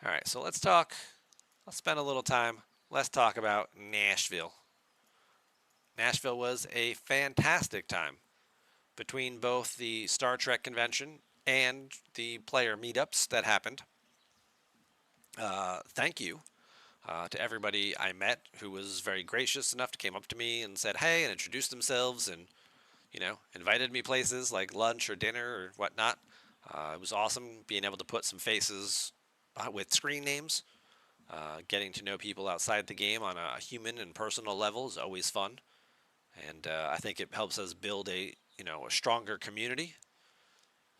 All right, so let's talk. I'll spend a little time. Let's talk about Nashville. Nashville was a fantastic time between both the Star Trek convention and the player meetups that happened. Thank you to everybody I met who was very gracious enough to came up to me and said hey and introduced themselves and invited me places like lunch or dinner or whatnot. It was awesome being able to put some faces with screen names. Getting to know people outside the game on a human and personal level is always fun, and I think it helps us build a stronger community.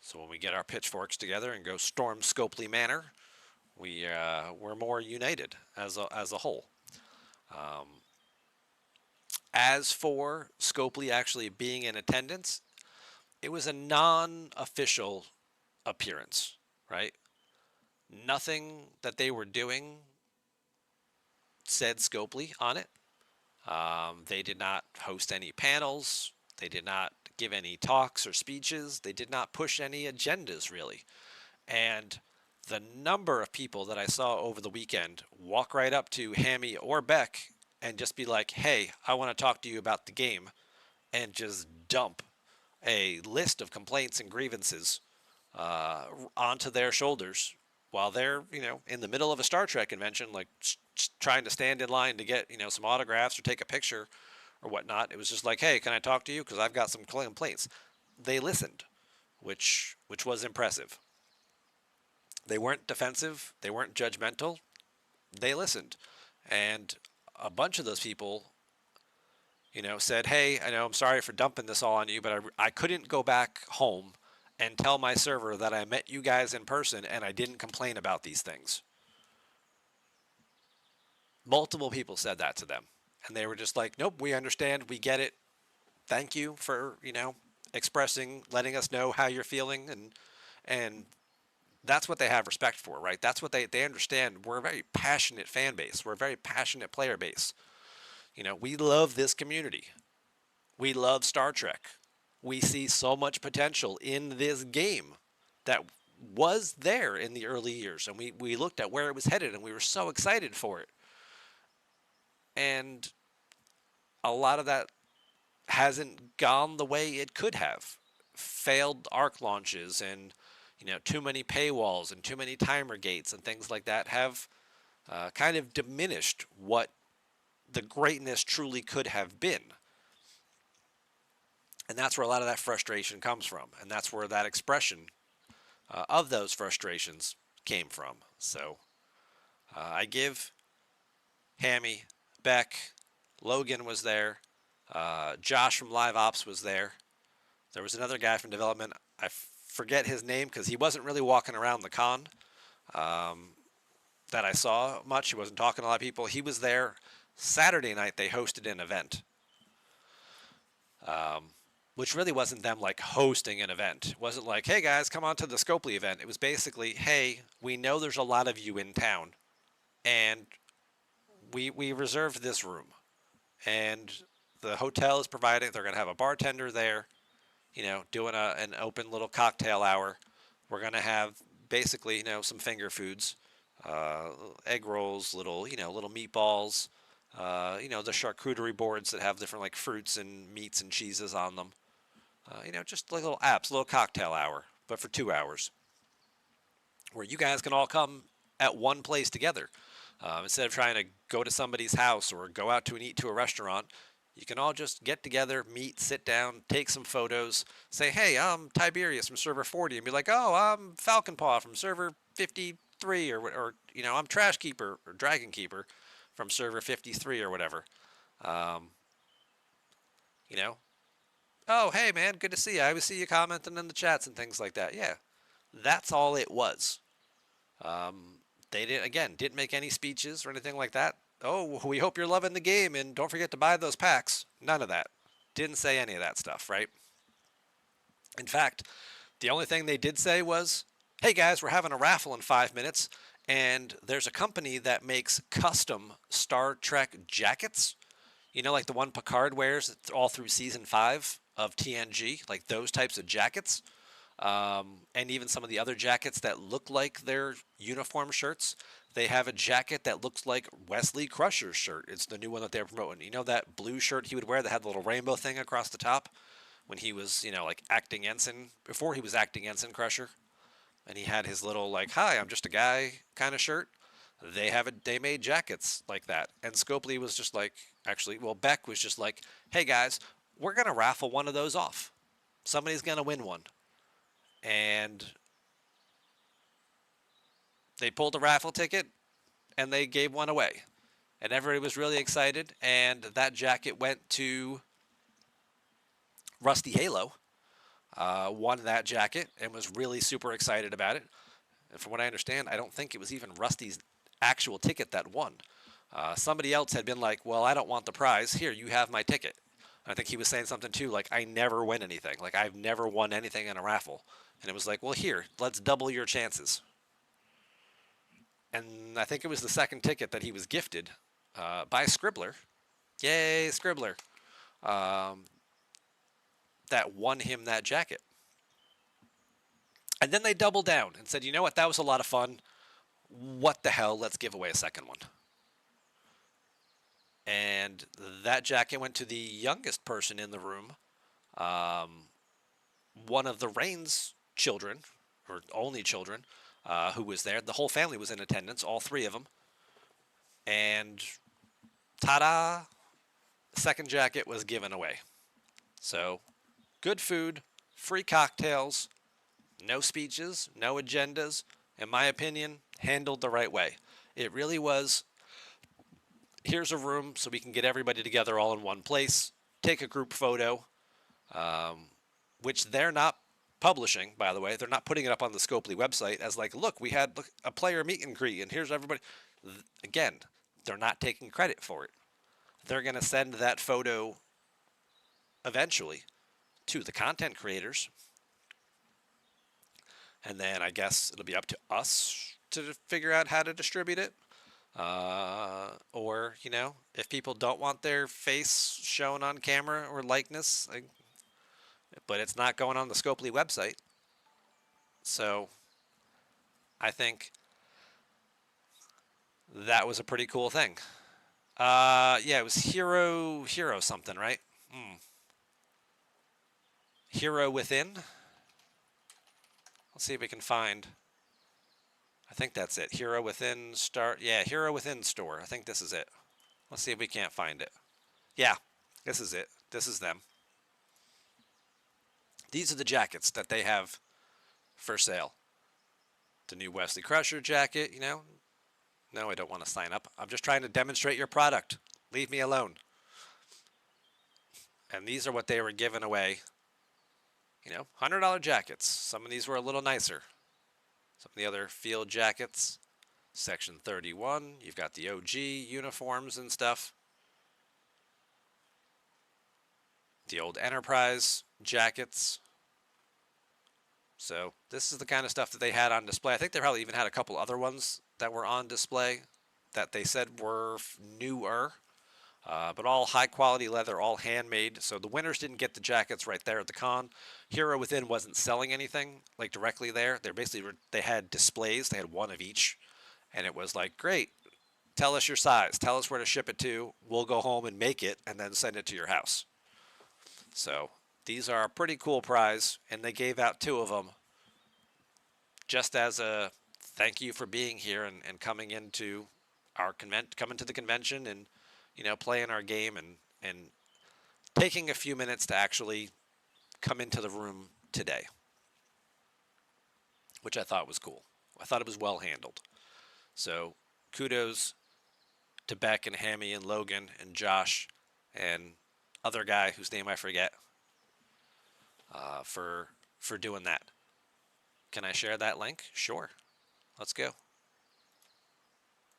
So when we get our pitchforks together and go storm Scopely Manor, we're more united as a whole. Um, as for Scopely actually being in attendance, it was a non-official appearance, right? Nothing that they were doing said Scopely on it. They did not host any panels. They did not give any talks or speeches. They did not push any agendas, really. And the number of people that I saw over the weekend walk right up to Hammy or Beck and just be like, hey, I want to talk to you about the game, and just dump a list of complaints and grievances onto their shoulders while they're in the middle of a Star Trek convention, like trying to stand in line to get some autographs or take a picture or whatnot. It was just like, hey, can I talk to you? Because I've got some complaints. They listened, which was impressive. They weren't defensive. They weren't judgmental. They listened, and a bunch of those people, said, hey, I know I'm sorry for dumping this all on you, but I couldn't go back home and tell my server that I met you guys in person and I didn't complain about these things. Multiple people said that to them. And they were just like, nope, we understand. We get it. Thank you for, expressing, letting us know how you're feeling. And that's what they have respect for, right? That's what they understand. We're a very passionate fan base. We're a very passionate player base. We love this community. We love Star Trek. We see so much potential in this game that was there in the early years. And we looked at where it was headed and we were so excited for it. And a lot of that hasn't gone the way it could have. Failed arc launches and too many paywalls and too many timer gates and things like that have kind of diminished what the greatness truly could have been. And that's where a lot of that frustration comes from. And that's where that expression of those frustrations came from. So I give Hammy, Beck, Logan was there, Josh from Live Ops was there. There was another guy from development. I forget his name because he wasn't really walking around the con that I saw much. He wasn't talking to a lot of people. He was there. Saturday night they hosted an event, which really wasn't them like hosting an event. It wasn't like, hey guys, come on to the Scopely event. It was basically, hey, we know there's a lot of you in town, and we reserved this room, and the hotel is providing. They're going to have a bartender there, doing an open little cocktail hour. We're going to have basically, some finger foods, egg rolls, little meatballs, the charcuterie boards that have different like fruits and meats and cheeses on them. Just like little apps, little cocktail hour, but for 2 hours, where you guys can all come at one place together. Instead of trying to go to somebody's house or go out to eat to a restaurant, you can all just get together, meet, sit down, take some photos, say, hey, I'm Tiberius from server 40, and be like, oh, I'm Falcon Paw from server 53, or I'm Trash Keeper or Dragon Keeper from server 53 or whatever. Um, you know, oh, hey, man, good to see you. I always see you commenting in the chats and things like that. Yeah, that's all it was. Um, they didn't make any speeches or anything like that. Oh, we hope you're loving the game and don't forget to buy those packs. None of that. Didn't say any of that stuff, right? In fact, the only thing they did say was, hey guys, we're having a raffle in 5 minutes, and there's a company that makes custom Star Trek jackets. Like the one Picard wears all through season 5 of TNG, like those types of jackets. And even some of the other jackets that look like their uniform shirts. They have a jacket that looks like Wesley Crusher's shirt. It's the new one that they're promoting. You know that blue shirt he would wear that had the little rainbow thing across the top when he was, like acting ensign before he was acting ensign Crusher, and he had his little like "Hi, I'm just a guy" kind of shirt. They have it. They made jackets like that, and Scopely was just like, actually, well, Beck was just like, "Hey guys, we're gonna raffle one of those off. Somebody's gonna win one." And they pulled a raffle ticket and they gave one away. And everybody was really excited. And that jacket went to Rusty Halo, won that jacket and was really super excited about it. And from what I understand, I don't think it was even Rusty's actual ticket that won. Somebody else had been like, "Well, I don't want the prize. Here, you have my ticket." And I think he was saying something too, like, "I never win anything. Like, I've never won anything in a raffle." And it was like, "Well, here, let's double your chances." And I think it was the second ticket that he was gifted by Scribbler. Yay, Scribbler! Um, that won him that jacket. And then they doubled down and said, "You know what? That was a lot of fun. What the hell? Let's give away a second one." And that jacket went to the youngest person in the room, um, one of the Rains children, or only children, who was there. The whole family was in attendance, all three of them. And ta-da! The second jacket was given away. So, good food, free cocktails, no speeches, no agendas. In my opinion, handled the right way. It really was, here's a room so we can get everybody together all in one place, take a group photo, um, which they're not publishing, by the way. They're not putting it up on the Scopely website as like, look, we had a player meet and greet, and here's everybody. Again, they're not taking credit for it. They're going to send that photo eventually to the content creators, and then I guess it'll be up to us to figure out how to distribute it. Or, if people don't want their face shown on camera or likeness, but it's not going on the Scopely website. So I think that was a pretty cool thing. Yeah, it was Hero something, right? Hmm. Hero Within. Let's see if we can find. I think that's it. Hero Within Start. Yeah, Hero Within Store. I think this is it. Let's see if we can't find it. Yeah, this is it. This is them. These are the jackets that they have for sale. The new Wesley Crusher jacket, No, I don't want to sign up. I'm just trying to demonstrate your product. Leave me alone. And these are what they were giving away. $100 jackets. Some of these were a little nicer. Some of the other field jackets. Section 31. You've got the OG uniforms and stuff. The old Enterprise jackets. So this is the kind of stuff that they had on display. I think they probably even had a couple other ones that were on display that they said were newer. But all high quality leather, all handmade. So the winners didn't get the jackets right there at the con. Hero Within wasn't selling anything like directly there. They had displays. They had one of each, and it was like, great. Tell us your size. Tell us where to ship it to. We'll go home and make it and then send it to your house. So these are a pretty cool prize, and they gave out two of them just as a thank you for being here and coming into coming to the convention and playing our game and taking a few minutes to actually come into the room today, which I thought was cool. I thought it was well handled. So kudos to Beck and Hammy and Logan and Josh and other guy whose name I forget for doing that. Can I share that link? Sure. Let's go.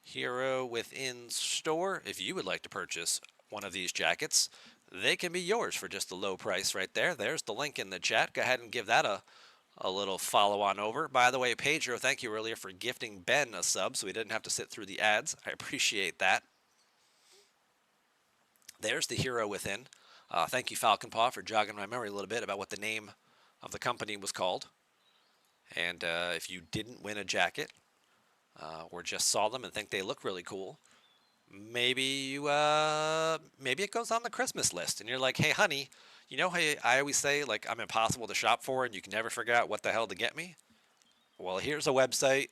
Hero Within Store. If you would like to purchase one of these jackets, they can be yours for just a low price right there. There's the link in the chat. Go ahead and give that a little follow on over. By the way, Pedro, thank you earlier for gifting Ben a sub so we didn't have to sit through the ads. I appreciate that. There's the Hero Within. Thank you, Falcon Paw, for jogging my memory a little bit about what the name of the company was called. And if you didn't win a jacket or just saw them and think they look really cool, maybe it goes on the Christmas list, and you're like, hey, honey, you know how I always say like I'm impossible to shop for, and you can never figure out what the hell to get me. Well, here's a website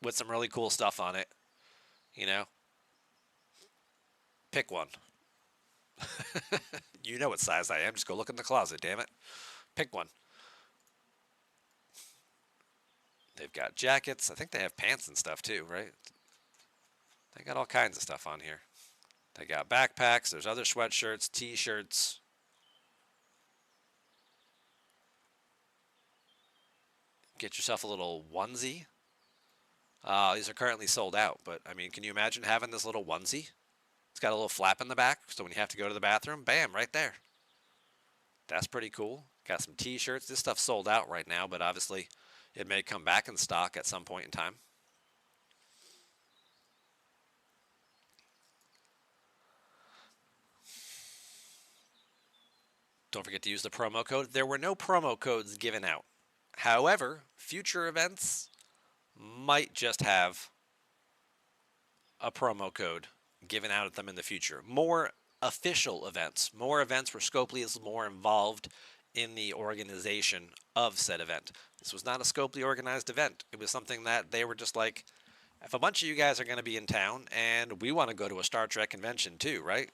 with some really cool stuff on it. You know, pick one. You know what size I am. Just go look in the closet. Damn it, pick one. They've got jackets. I think they have pants and stuff too, right? They got all kinds of stuff on here. They got backpacks. There's other sweatshirts, t-shirts. Get yourself a little onesie. These are currently sold out, but I mean, can you imagine having this little onesie? It's got a little flap in the back, so when you have to go to the bathroom, bam, right there. That's pretty cool. Got some t-shirts. This stuff's sold out right now, but obviously it may come back in stock at some point in time. Don't forget to use the promo code. There were no promo codes given out. However, future events might just have a promo code given out at them in the future. More official events, more events where Scopely is more involved in the organization of said event. This was not a Scopely organized event. It was something that they were just like, if a bunch of you guys are going to be in town and we want to go to a Star Trek convention too, right?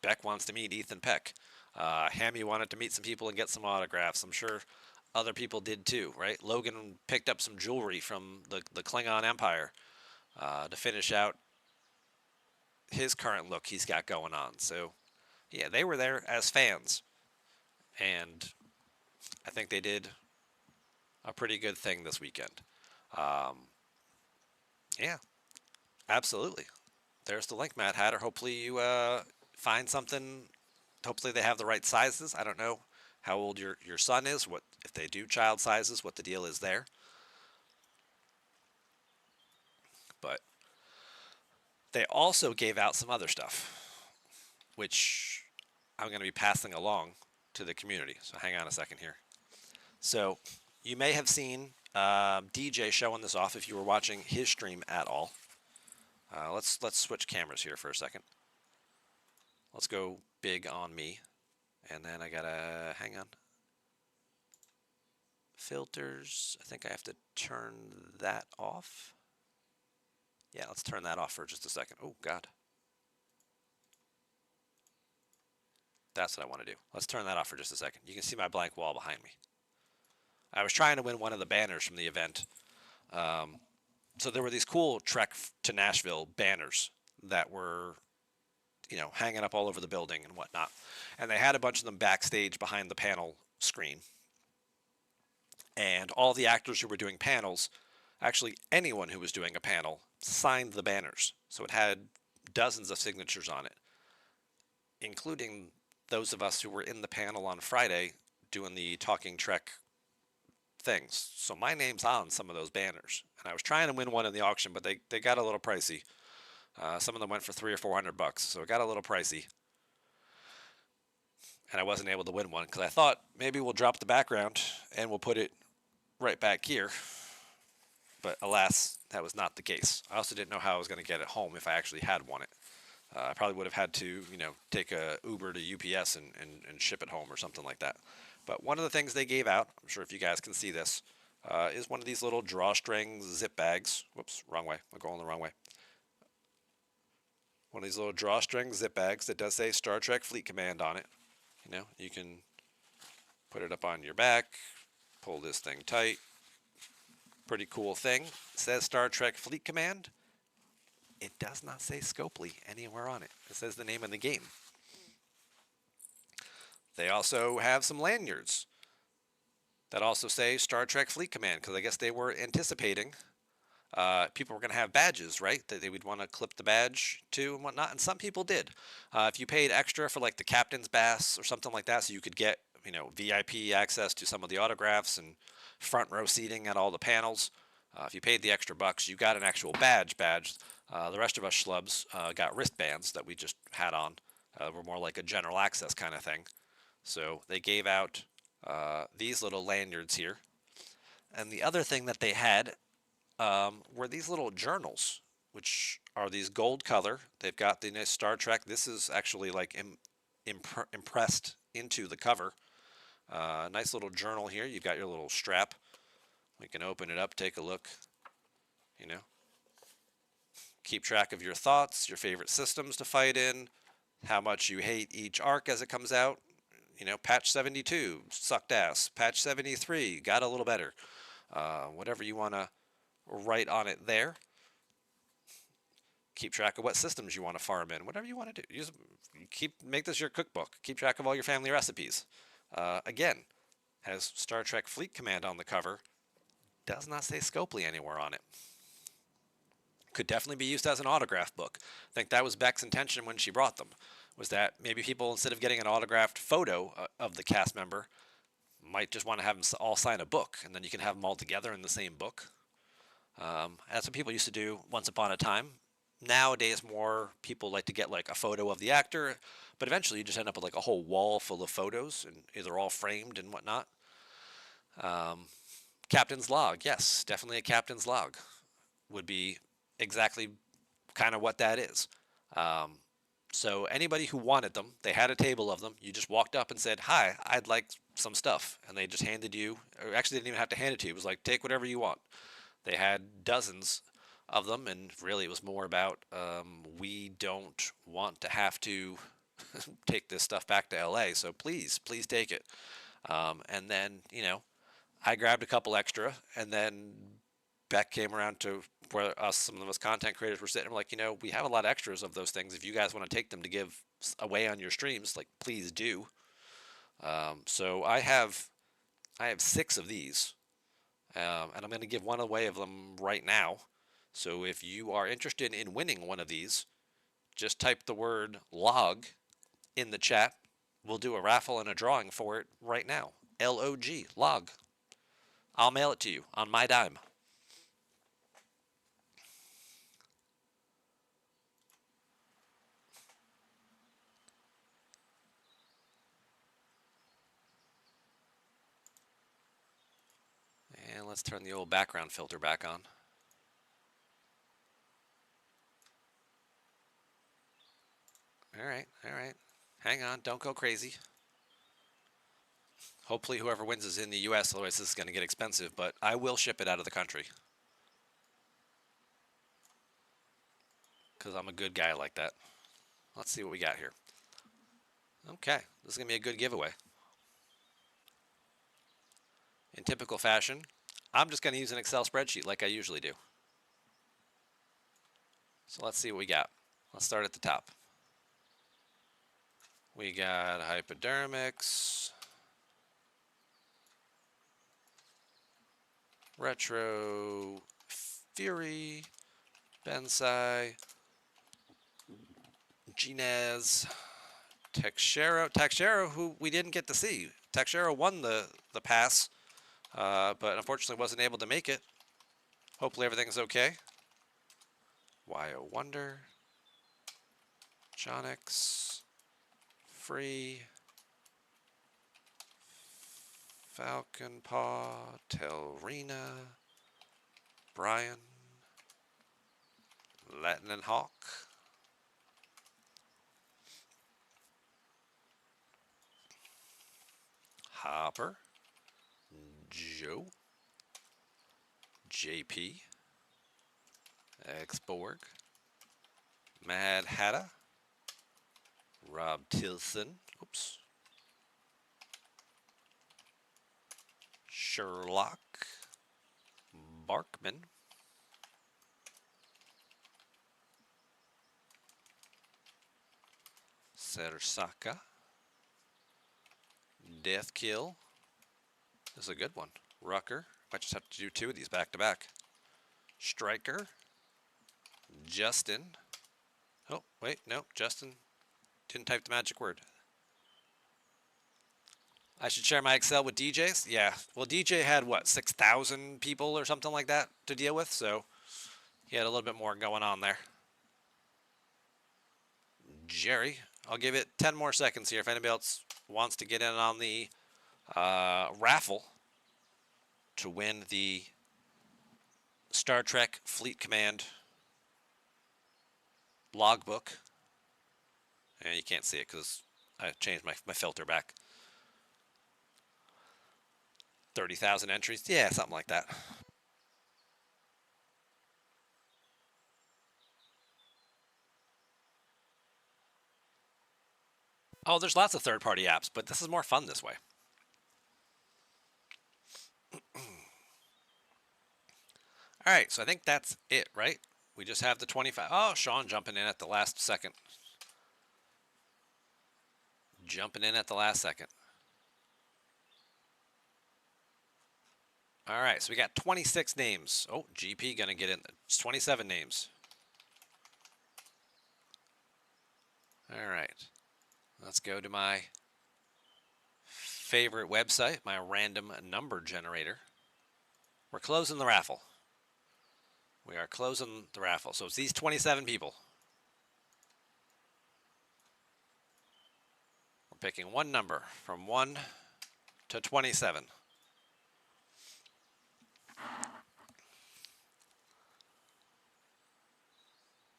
Beck wants to meet Ethan Peck. Hammy wanted to meet some people and get some autographs. I'm sure other people did too, right? Logan picked up some jewelry from the Klingon Empire to finish out his current look he's got going on. So, yeah, they were there as fans, and I think they did a pretty good thing this weekend. Um, yeah, absolutely. There's the link, Matt Hatter. Hopefully you find something. Hopefully they have the right sizes. I don't know how old your son is. What if they do child sizes? What the deal is there? But they also gave out some other stuff, which I'm going to be passing along to the community. So hang on a second here. So you may have seen DJ showing this off if you were watching his stream at all. Let's switch cameras here for a second. Let's go big on me, and then I gotta hang on. Filters. I think I have to turn that off. Yeah, let's turn that off for just a second. Oh God, that's what I want to do. Let's turn that off for just a second. You can see my blank wall behind me. I was trying to win one of the banners from the event. So there were these cool Trek to Nashville banners that were, hanging up all over the building and whatnot. And they had a bunch of them backstage behind the panel screen. And all the actors who were doing panels, actually anyone who was doing a panel, signed the banners. So it had dozens of signatures on it, including those of us who were in the panel on Friday doing the Talking Trek things. So my name's on some of those banners. And I was trying to win one in the auction, but they got a little pricey. Some of them went for $300 or $400, so it got a little pricey. And I wasn't able to win one because I thought maybe we'll drop the background and we'll put it right back here. But alas, that was not the case. I also didn't know how I was going to get it home if I actually had won it. I probably would have had to, take a Uber to UPS and ship it home or something like that. But one of the things they gave out, I'm sure if you guys can see this, is one of these little drawstring zip bags. Whoops, wrong way. I'm going the wrong way. One of these little drawstring zip bags that does say Star Trek Fleet Command on it. You can put it up on your back, pull this thing tight. Pretty cool thing. It says Star Trek Fleet Command. It does not say Scopely anywhere on it. It says the name of the game. They also have some lanyards that also say Star Trek Fleet Command, because I guess they were anticipating people were going to have badges, right? That they would want to clip the badge to and whatnot. And some people did. If you paid extra for like the captain's pass or something like that, so you could get VIP access to some of the autographs and front row seating at all the panels. If you paid the extra bucks, you got an actual badge. The rest of us schlubs got wristbands that we just had on. Were more like a general access kind of thing. So they gave out these little lanyards here And the other thing that they had were these little journals, which are these gold color. They've got the nice Star Trek. This is actually like impressed into the cover. Nice little journal here. You've got your little strap. We can open it up, take a look. You know, keep track of your thoughts, your favorite systems to fight in, how much you hate each arc as it comes out. Patch 72 sucked ass. Patch 73 got a little better. Whatever you want to write on it there. Keep track of what systems you want to farm in. Whatever you want to do. Make this your cookbook. Keep track of all your family recipes. Again, has Star Trek Fleet Command on the cover. Does not say Scopely anywhere on it. Could definitely be used as an autograph book. I think that was Beck's intention when she brought them, was that maybe people, instead of getting an autographed photo of the cast member, might just want to have them all sign a book, and then you can have them all together in the same book. That's what people used to do once upon a time. Nowadays, more people like to get like a photo of the actor, but eventually you just end up with like a whole wall full of photos, and either all framed and whatnot. Captain's log, yes, definitely a captain's log would be exactly kind of what that is. Um, so anybody who wanted them, they had a table of them. You just walked up and said, "Hi, I'd like some stuff," and they just handed you. Or actually, they didn't even have to hand it to you. It was like, "Take whatever you want." They had dozens of them, and really, it was more about we don't want to have to take this stuff back to LA, so please take it. And then I grabbed a couple extra, and then Beck came around to where some of us content creators were sitting. And we're like, we have a lot of extras of those things. If you guys want to take them to give away on your streams, like please do. So I have 6 of these, and I'm going to give one away of them right now. So if you are interested in winning one of these, just type the word log in the chat. We'll do a raffle and a drawing for it right now. LOG, log. I'll mail it to you on my dime. And let's turn the old background filter back on. All right, all right. Hang on, don't go crazy. Hopefully whoever wins is in the US, otherwise this is going to get expensive, but I will ship it out of the country. Because I'm a good guy like that. Let's see what we got here. Okay, this is going to be a good giveaway. In typical fashion, I'm just going to use an Excel spreadsheet like I usually do. So let's see what we got. Let's start at the top. We got hypodermics, retro, fury, bensai, Ginez, Texero, who we didn't get to see. Texero won the pass, but unfortunately wasn't able to make it. Hopefully everything's okay. Wyo Wonder, Jonix, Free, Falcon Paw, Telrina, Brian, Latin and Hawk, Hopper, Joe, JP, Xborg, Mad Hatta, Rob Tilson, oops, Sherlock, Barkman, Sersaka, Deathkill. This is a good one. Rucker. Might just have to do 2 of these back to back. Striker. Justin. Oh, wait, no, Justin didn't type the magic word. I should share my Excel with DJ's? Yeah. Well, DJ had, what, 6,000 people or something like that to deal with, so he had a little bit more going on there. Jerry. I'll give it 10 more seconds here if anybody else wants to get in on the raffle to win the Star Trek Fleet Command logbook. And you can't see it because I changed my filter back. 30,000 entries? Yeah, something like that. Oh, there's lots of third-party apps, but this is more fun this way. All right, so I think that's it, right? We just have the 25. Oh, Sean jumping in at the last second. Jumping in at the last second. All right, so we got 26 names. Oh, GP going to get in. It's 27 names. All right. Let's go to my favorite website, my random number generator. We're closing the raffle. We are closing the raffle. So it's these 27 people. We're picking one number from 1 to 27.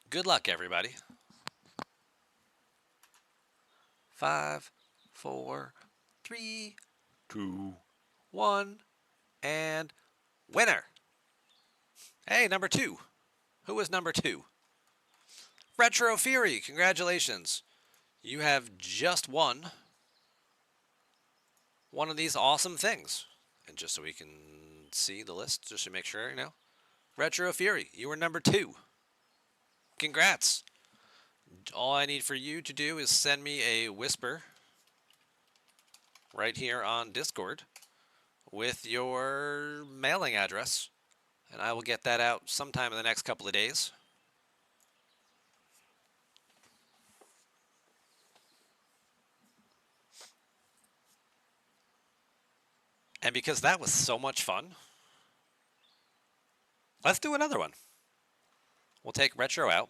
Good luck, everybody. 5, 4, 3, 2, 1, and winner. Hey, number 2. Who was number 2? Retro Fury, congratulations. You have just won one of these awesome things. And just so we can see the list, just to make sure, Retro Fury, you were number 2. Congrats. All I need for you to do is send me a whisper right here on Discord with your mailing address, and I will get that out sometime in the next couple of days. And because that was so much fun, let's do another one. We'll take Retro out.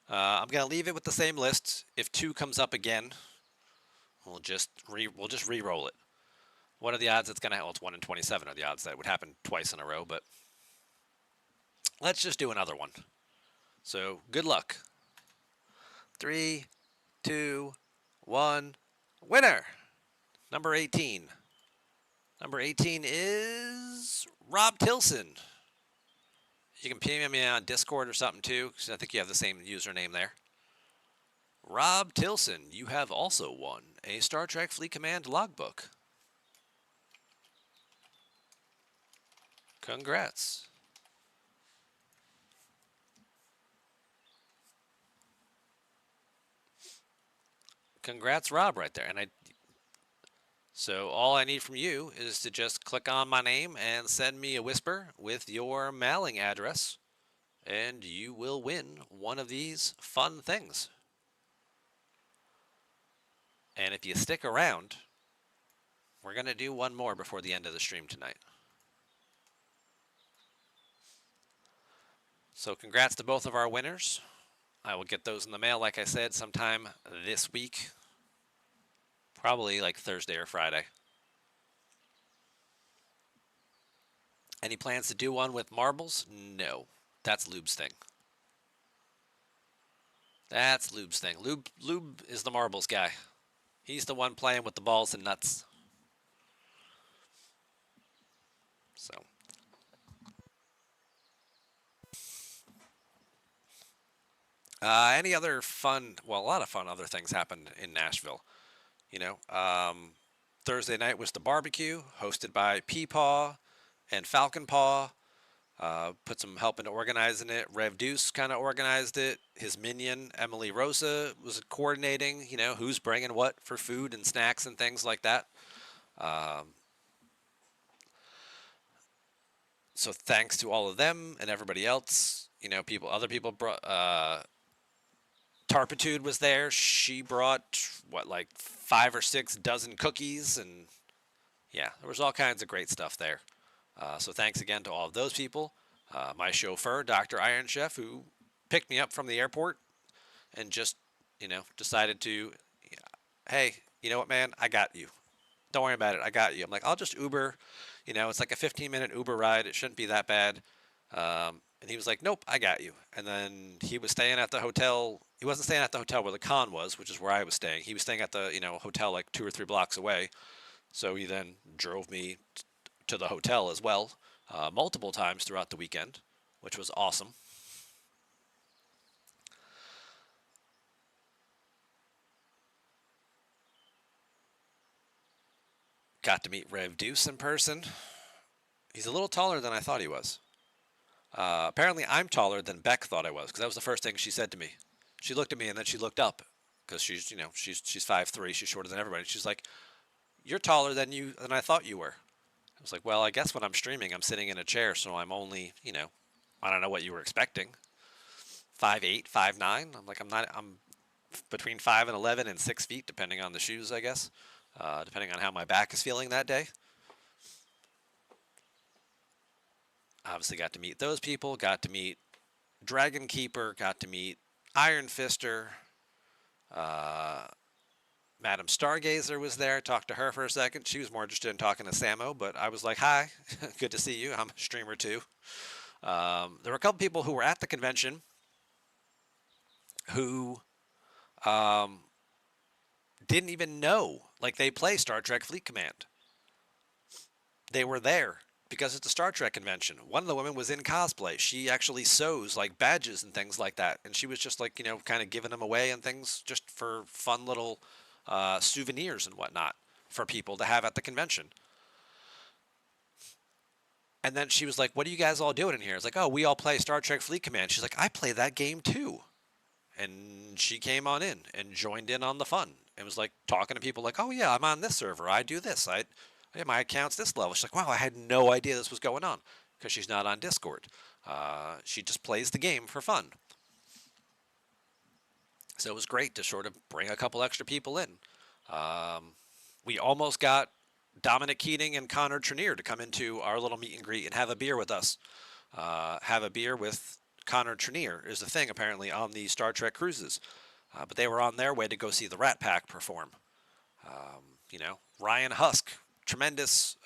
I'm going to leave it with the same list. If 2 comes up again, we'll just re-roll it. What are the odds it's going to happen? Well, it's 1 in 27 are the odds that it would happen twice in a row, but let's just do another one. So good luck. 3, 2, 1, winner! Number 18. Number 18 is Rob Tilson. You can PM me on Discord or something too, because I think you have the same username there. Rob Tilson, you have also won a Star Trek Fleet Command logbook. Congrats. Congrats, Rob, right there. So all I need from you is to just click on my name and send me a whisper with your mailing address, and you will win one of these fun things. And if you stick around, we're going to do one more before the end of the stream tonight. So congrats to both of our winners. I will get those in the mail, like I said, sometime this week. Probably like Thursday or Friday. Any plans to do one with marbles? No. That's Lube's thing. That's Lube's thing. Lube is the marbles guy. He's the one playing with the balls and nuts. So. Any other fun, well, a lot of fun other things happened in Nashville. Thursday night was the barbecue, hosted by Peepaw and Falcon Paw. Put some help into organizing it. Rev Deuce kind of organized it. His minion, Emily Rosa, was coordinating, who's bringing what for food and snacks and things like that. So thanks to all of them and everybody else. Other people brought, Tarpitude was there. She brought, 5 or 6 dozen cookies, and yeah, there was all kinds of great stuff there. So thanks again to all of those people. My chauffeur, Dr. Iron Chef, who picked me up from the airport and just, decided to, hey, you know what, man? I got you. Don't worry about it. I got you. I'm like, I'll just Uber, It's like a 15-minute Uber ride. It shouldn't be that bad. And he was like, nope, I got you. And then he was staying at the hotel. He wasn't staying at the hotel where the con was, which is where I was staying. He was staying at the, hotel like 2 or 3 blocks away. So he then drove me to the hotel as well, multiple times throughout the weekend, which was awesome. Got to meet Rev Deuce in person. He's a little taller than I thought he was. Apparently, I'm taller than Beck thought I was, because that was the first thing she said to me. She looked at me and then she looked up, because she's 5'3", she's shorter than everybody. She's like, "You're taller than I thought you were." I was like, "Well, I guess when I'm streaming, I'm sitting in a chair, so I'm only, I don't know what you were expecting. 5'8", 5'9". I'm like, I'm between 5'11" and 6 feet, depending on the shoes, I guess, depending on how my back is feeling that day." Obviously, got to meet those people. Got to meet Dragon Keeper. Got to meet Iron Fister. Uh, Madam Stargazer was there. Talked to her for a second. She was more interested in talking to Samo, but I was like, "Hi, good to see you. I'm a streamer too." There were a couple people who were at the convention who um, didn't even know, like, they play Star Trek Fleet Command. They were there because it's a Star Trek convention. One of the women was in cosplay. She actually sews like badges and things like that, and she was just like, kind of giving them away and things just for fun little souvenirs and whatnot for people to have at the convention. And then she was like, "What are you guys all doing in here?" It's like, "Oh, we all play Star Trek Fleet Command." She's like, "I play that game too." And she came on in and joined in on the fun and was like talking to people like, "Oh yeah, I'm on this server. I do this. Yeah, my account's this level." She's like, "Wow, I had no idea this was going on," because she's not on Discord. She just plays the game for fun. So it was great to sort of bring a couple extra people in. Um, we almost got Dominic Keating and Connor Trenier to come into our little meet and greet and have a beer with us. Have a beer with Connor Trenier is the thing apparently on the Star Trek cruises. But they were on their way to go see the Rat Pack perform. Ryan Husk, tremendous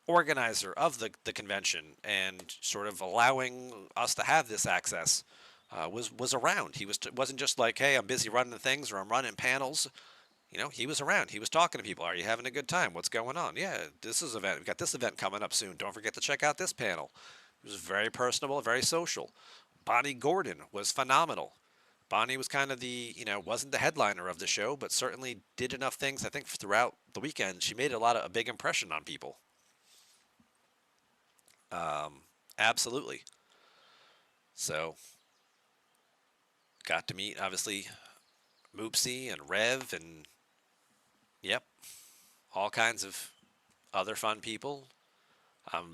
organizer of the convention and sort of allowing us to have this access, was around. Wasn't just like, "Hey, I'm busy running things," or "I'm running panels." He was around. He was talking to people. "Are you having a good time? What's going on? Yeah, this is event. We've got this event coming up soon. Don't forget to check out this panel." He was very personable, very social. Bonnie Gordon was phenomenal. Bonnie was kind of wasn't the headliner of the show, but certainly did enough things, I think, throughout the weekend. She made a big impression on people. Absolutely. So, got to meet, obviously, Moopsy and Rev and, yep, all kinds of other fun people.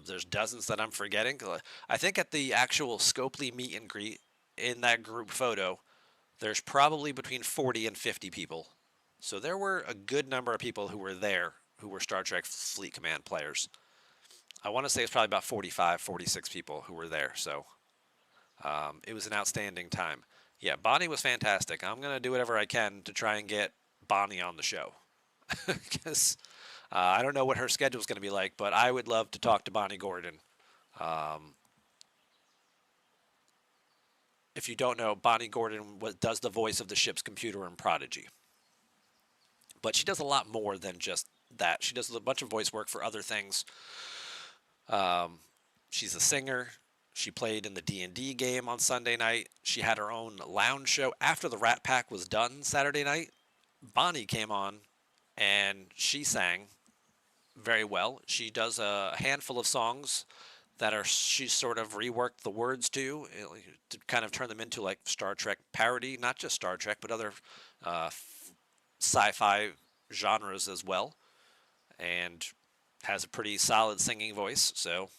There's dozens that I'm forgetting. I think at the actual Scopely meet and greet in that group photo, there's probably between 40 and 50 people. So there were a good number of people who were there who were Star Trek Fleet Command players. I want to say it's probably about 45, 46 people who were there. So it was an outstanding time. Yeah, Bonnie was fantastic. I'm going to do whatever I can to try and get Bonnie on the show. Because I don't know what her schedule is going to be like, but I would love to talk to Bonnie Gordon. Um, if you don't know, Bonnie Gordon does the voice of the ship's computer in Prodigy. But she does a lot more than just that. She does a bunch of voice work for other things. Um, she's a singer. She played in the D&D game on Sunday night. She had her own lounge show. After the Rat Pack was done Saturday night, Bonnie came on and she sang very well. She does a handful of songs she sort of reworked the words to kind of turn them into like Star Trek parody, not just Star Trek, but other uh, sci-fi genres as well, and has a pretty solid singing voice. So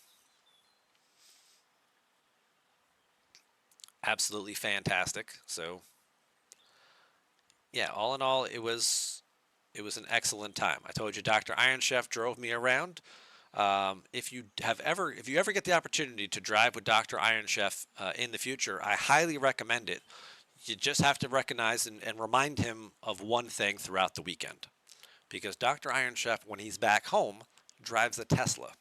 absolutely fantastic. So yeah, all in all, it was an excellent time. I told you, Dr. Iron Chef drove me around. If you ever get the opportunity to drive with Dr. Iron Chef in the future, I highly recommend it. You just have to recognize and remind him of one thing throughout the weekend, because Dr. Iron Chef, when he's back home, drives a Tesla,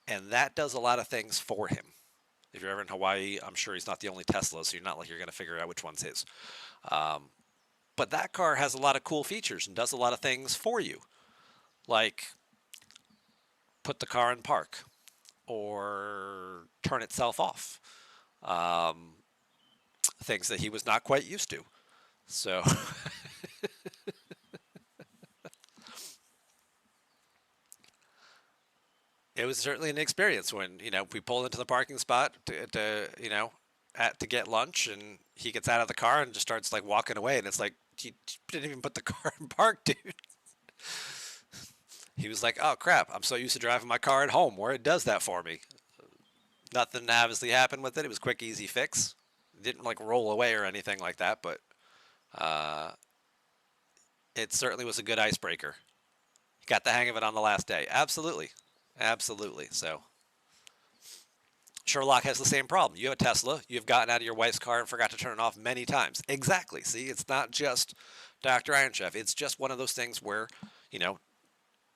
and that does a lot of things for him. If you're ever in Hawaii, I'm sure he's not the only Tesla, so you're not like you're going to figure out which one's his. Um, but that car has a lot of cool features and does a lot of things for you, like put the car in park or turn itself off. Um, Things that he was not quite used to. So it was certainly an experience when we pulled into the parking spot to get lunch, and he gets out of the car and just starts like walking away, and it's like you didn't even put the car in park, dude. He was like, "Oh crap! I'm so used to driving my car at home where it does that for me." Nothing obviously happened with it. It was a quick, easy fix. It didn't like roll away or anything like that, but uh, it certainly was a good icebreaker. He got the hang of it on the last day. Absolutely, absolutely. So Sherlock has the same problem. You have a Tesla. You've gotten out of your wife's car and forgot to turn it off many times. Exactly. See, it's not just Dr. Iron Chef. It's just one of those things where, you know,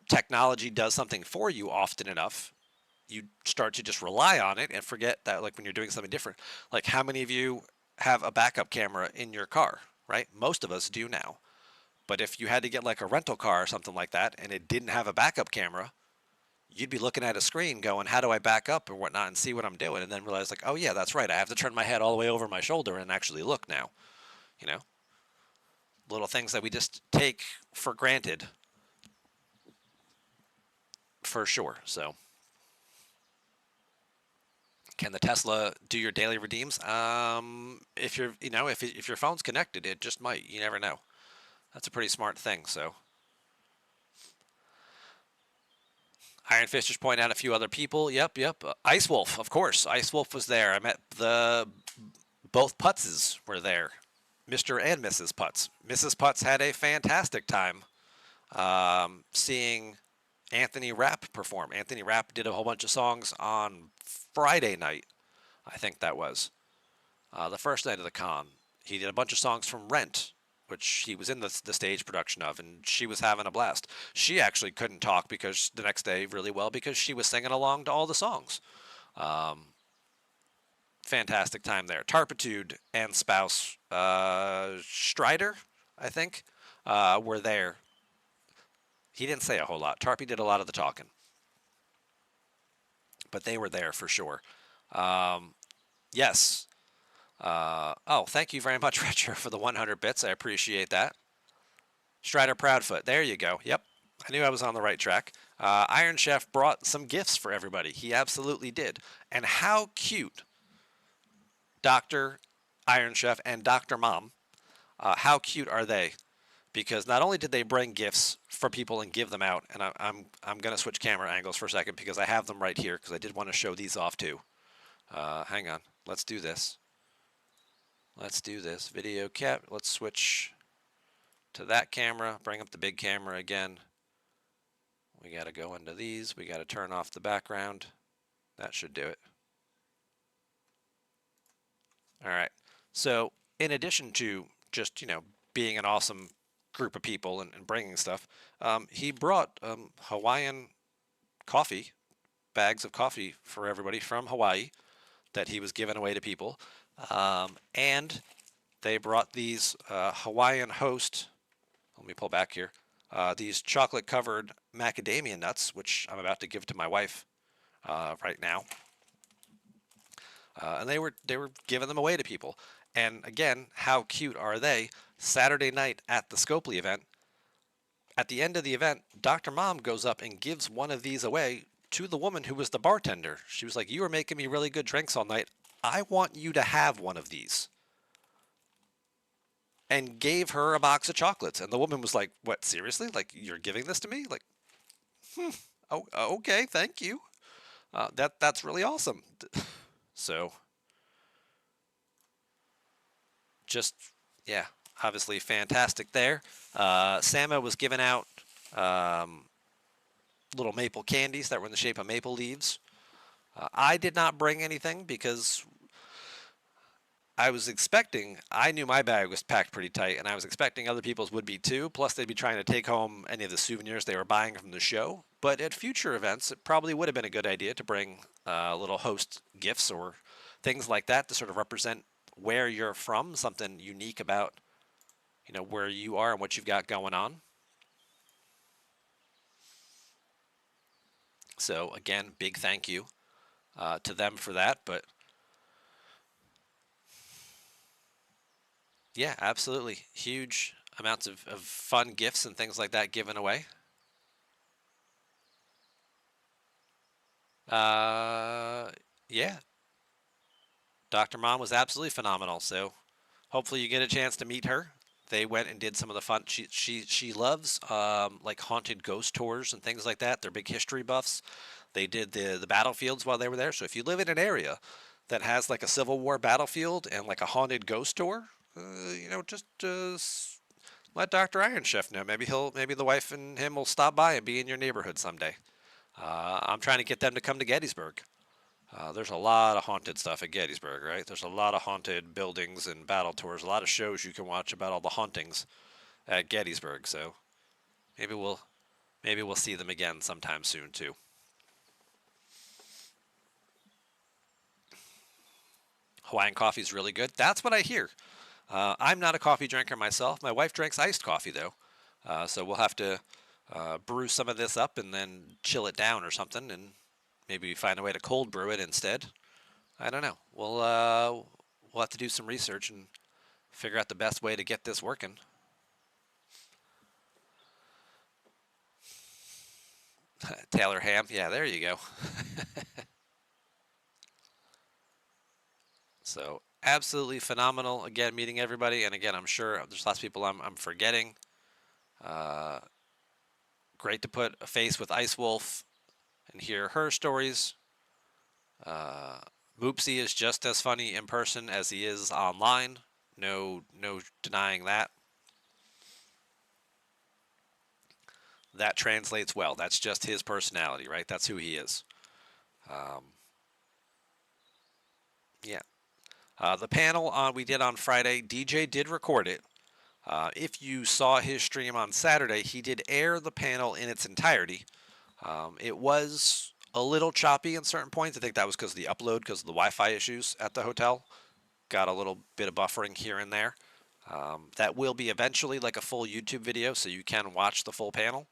technology does something for you often enough. You start to just rely on it and forget that, like, when you're doing something different. Like, how many of you have a backup camera in your car, right? Most of us do now. But if you had to get like a rental car or something like that and it didn't have a backup camera, you'd be looking at a screen going, how do I back up or whatnot and see what I'm doing? And then realize, like, oh, yeah, that's right. I have to turn my head all the way over my shoulder and actually look now. You know, little things that we just take for granted for sure. So, can the Tesla do your daily redeems? If you're, if your phone's connected, it just might. You never know. That's a pretty smart thing. So, Iron Fist just pointed out a few other people. Yep, yep. Ice Wolf, of course. Ice Wolf was there. I met both Putzes were there, Mr. and Mrs. Putz. Mrs. Putz had a fantastic time seeing Anthony Rapp perform. Anthony Rapp did a whole bunch of songs on Friday night, I think that was the first night of the con. He did a bunch of songs from Rent, which he was in the stage production of, and she was having a blast. She actually couldn't talk because the next day really well because she was singing along to all the songs. Um, Fantastic time there. Tarpitude and spouse Strider, I think, were there. He didn't say a whole lot. Tarpy did a lot of the talking, but they were there for sure. Yes. Oh, thank you very much, Retro, for the 100 bits. I appreciate that. Strider Proudfoot. There you go. Yep. I knew I was on the right track. Iron Chef brought some gifts for everybody. He absolutely did. And how cute Dr. Iron Chef and Dr. Mom, how cute are they? Because not only did they bring gifts for people and give them out, and I'm going to switch camera angles for a second because I have them right here because I did want to show these off too. Hang on. Let's do this. Let's do this. Video cap. Let's switch to that camera. Bring up the big camera again. We got to go into these. We got to turn off the background. That should do it. All right. So in addition to just, being an awesome group of people and bringing stuff, he brought Hawaiian coffee, bags of coffee for everybody from Hawaii that he was giving away to people. And they brought these Hawaiian Host, let me pull back here, these chocolate covered macadamia nuts, which I'm about to give to my wife right now. And they were giving them away to people. And again, how cute are they? Saturday night at the Scopely event, at the end of the event, Dr. Mom goes up and gives one of these away to the woman who was the bartender. She was like, "You were making me really good drinks all night. I want you to have one of these." And gave her a box of chocolates. And the woman was like, "What, seriously? Like, you're giving this to me?" Like, oh, okay, thank you. That's really awesome. So, just, yeah, obviously fantastic there. Sama was giving out um, little maple candies that were in the shape of maple leaves. I did not bring anything because I was expecting, I knew my bag was packed pretty tight, and I was expecting other people's would be too. Plus, they'd be trying to take home any of the souvenirs they were buying from the show. But at future events, it probably would have been a good idea to bring little host gifts or things like that to sort of represent where you're from, something unique about, where you are and what you've got going on. So again, big thank you to them for that. But yeah, absolutely. Huge amounts of fun gifts and things like that given away. Uh, yeah, Dr. Mom was absolutely phenomenal. So hopefully you get a chance to meet her. They went and did some of the fun. She loves like haunted ghost tours and things like that. They're big history buffs. They did the battlefields while they were there. So if you live in an area that has like a Civil War battlefield and like a haunted ghost tour, just let Dr. Iron Chef know. Maybe the wife and him will stop by and be in your neighborhood someday. I'm trying to get them to come to Gettysburg. There's a lot of haunted stuff at Gettysburg, right? There's a lot of haunted buildings and battle tours, a lot of shows you can watch about all the hauntings at Gettysburg. So maybe we'll maybe we'll see them again sometime soon too. Hawaiian coffee is really good. That's what I hear. I'm not a coffee drinker myself. My wife drinks iced coffee though, so we'll have to brew some of this up and then chill it down or something, and maybe find a way to cold brew it instead. I don't know. We'll have to do some research and figure out the best way to get this working. Taylor ham, yeah, there you go. So absolutely phenomenal. Again, meeting everybody, and again, I'm sure there's lots of people I'm forgetting. Uh, Great to put a face with Ice Wolf and hear her stories. Uh, Moopsy is just as funny in person as he is online. No denying that. That translates well. That's just his personality, right? That's who he is. Um, yeah. The panel we did on Friday, DJ did record it. If you saw his stream on Saturday, he did air the panel in its entirety. It was a little choppy in certain points. I think that was because of the upload, because of the Wi-Fi issues at the hotel. Got a little bit of buffering here and there. That will be eventually like a full YouTube video, so you can watch the full panel.